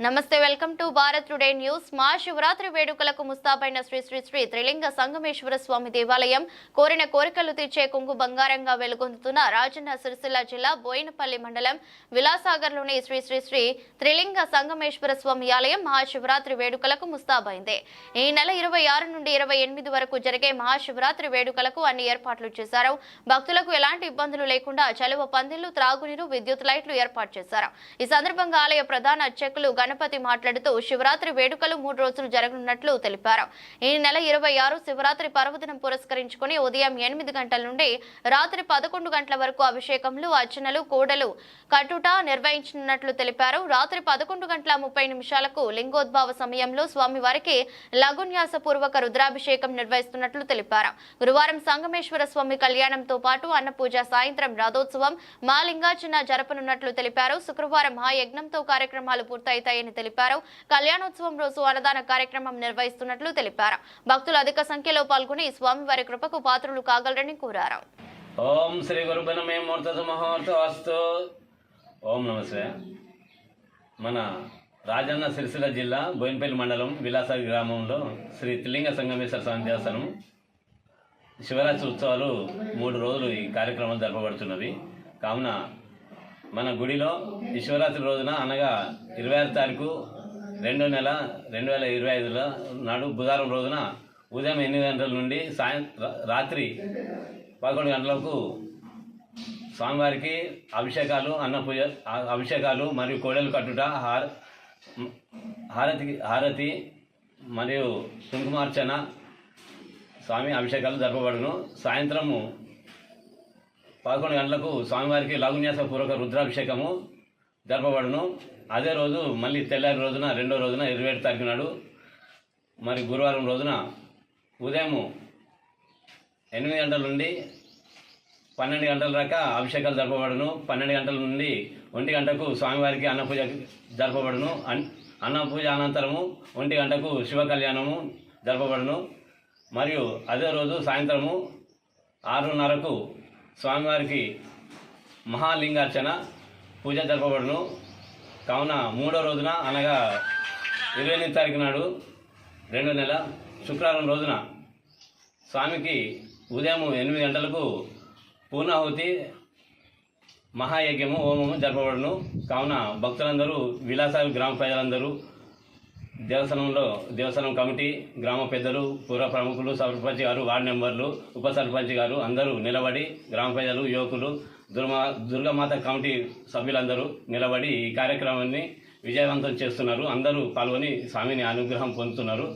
నమస్తే, welcome to Bharat today news. Mahashivratri వేడుకలకు ముస్తాబైన శ్రీ శ్రీ శ్రీ త్రిలింగ సంగమేశ్వర స్వామి దేవాలయం కోరిన కోరికలు తీర్చే కొంగు బంగారంగా వెలుగొందుతున్న రాజన్న సిరిసిల్ల జిల్లా బోయినపల్లి మండలం విలాసాగర్లోని శ్రీ శ్రీ శ్రీ త్రిలింగ సంగమేశ్వర స్వామి ఆలయం మహాశివరాత్రి వేడుకలకు ముస్తాబైంది. ఈ నెల 26 నుండి 28 వరకు జరిగే మహాశివరాత్రి వేడుకలకు అన్ని ఏర్పాట్లు చేశారు. భక్తులకు ఎలాంటి ఇబ్బందులు లేకుండా చలువ పందిళ్లు, త్రాగునీరు, విద్యుత్ లైట్లు ఏర్పాటు చేశారు. ఈ సందర్భంగా ఆలయ ప్రధాన అర్చకులు గణపతి మాట్లాడుతూ శివరాత్రి వేడుకలు 3 రోజులు జరగనున్నట్లు తెలిపారు. ఈ నెల 26 శివరాత్రి పర్వదినం పురస్కరించుకుని ఉదయం 8 గంటల నుండి రాత్రి 11 గంటల వరకు అభిషేకములు, అర్చనలు, కోడలు కట్టుట నిర్వహించనున్నట్లు తెలిపారు. రాత్రి 11:30 లింగోద్భవ సమయంలో స్వామివారికి లఘున్యాస పూర్వక రుద్రాభిషేకం నిర్వహిస్తున్నట్లు తెలిపారు. గురువారం సంగమేశ్వర స్వామి కళ్యాణంతో పాటు అన్నపూజ, సాయంత్రం రథోత్సవం, మాలింగార్చన జరపనున్నట్లు తెలిపారు. శుక్రవారం మహాయజ్ఞంతో కార్యక్రమాలు పూర్తయితాయని తెలిపారు. కళ్యాణోత్సవం రోజు అన్నదాన కార్యక్రమం నిర్వహిస్తున్నట్లు తెలిపారు. భక్తులు అధిక సంఖ్యలో పాల్గొని స్వామివారి కృపకు పాత్రులు కాగలరని కోరారు. ఓం శ్రీ గురుబనమే మూర్తసు మహోర్తస్తు. ఓం నమస్తే. మన రాజన్న సిరిసిల్ల జిల్లా బోయినపల్లి మండలం విలాసాగర్ గ్రామంలో శ్రీ త్రిలింగ సంగమేశ్వర స్వామి దేవస్థానం శివరాత్రి ఉత్సవాలు 3 రోజులు ఈ కార్యక్రమం జరపబడుతున్నది. కావున మన గుడిలో ఈ శివరాత్రి రోజున అనగా 26 తారీఖు 2వ నెల 2025 నాడు బుధవారం రోజున ఉదయం 8 గంటల నుండి రాత్రి 11 గంటలకు స్వామివారికి అభిషేకాలు, అన్నపూజ అభిషేకాలు మరియు కోడలు కట్టుట, హారతి మరియు కుంకుమార్చన, స్వామి అభిషేకాలు జరపబడును. సాయంత్రము 11 గంటలకు స్వామివారికి లఘున్యాస పూర్వక రుద్రాభిషేకము జరపబడును. అదే రోజు మళ్ళీ తెల్లారి రోజున 2వ రోజున 27 తారీఖు నాడు మరి గురువారం రోజున ఉదయం 8 గంటల నుండి 12 గంటల దాకా అభిషేకాలు జరపబడును. 12 గంటల నుండి 1 గంటకు స్వామివారికి అన్నపూజ జరపబడును. అన్నపూజ అనంతరము 1 గంటకు శివ కళ్యాణము జరపబడును. మరియు అదే రోజు సాయంత్రము 6:30కు స్వామివారికి మహాలింగార్చన పూజ జరపబడును. కావున 3వ రోజున అనగా 28 తారీఖు నాడు 2వ నెల శుక్రవారం రోజున స్వామికి ఉదయం 8 గంటలకు పూర్ణాహుతి, మహాయజ్ఞము, హోమము జరపబడును. కావున భక్తులందరూ, విలాసాలు గ్రామ ప్రజలందరూ, దేవస్థానం కమిటీ, గ్రామ పెద్దలు, పూర్వ ప్రముఖులు, సర్పంచ్ గారు, వార్డు మెంబర్లు, ఉప సర్పంచ్ గారు అందరూ నిలబడి, గ్రామ ప్రజలు, యువకులు, దుర్గామాత కమిటీ సభ్యులందరూ నిలబడి ఈ కార్యక్రమాన్ని విజయవంతం చేస్తున్నారు. అందరూ పాల్గొని స్వామిని అనుగ్రహం పొందుతున్నారు.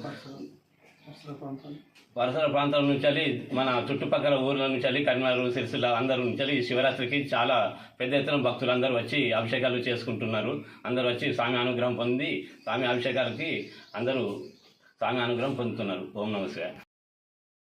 పరిసర ప్రాంతాల నుంచి, మన చుట్టుపక్కల ఊర్ల నుంచి, కరీంనగర్, సిరిసిల్ల అందరూ నుంచి శివరాత్రికి చాలా పెద్ద ఎత్తున భక్తులందరూ వచ్చి అభిషేకాలు చేసుకుంటున్నారు. అందరూ వచ్చి స్వామి అనుగ్రహం పొంది స్వామి అభిషేకాలకి అందరూ స్వామి అనుగ్రహం పొందుతున్నారు. ఓం నమస్తే.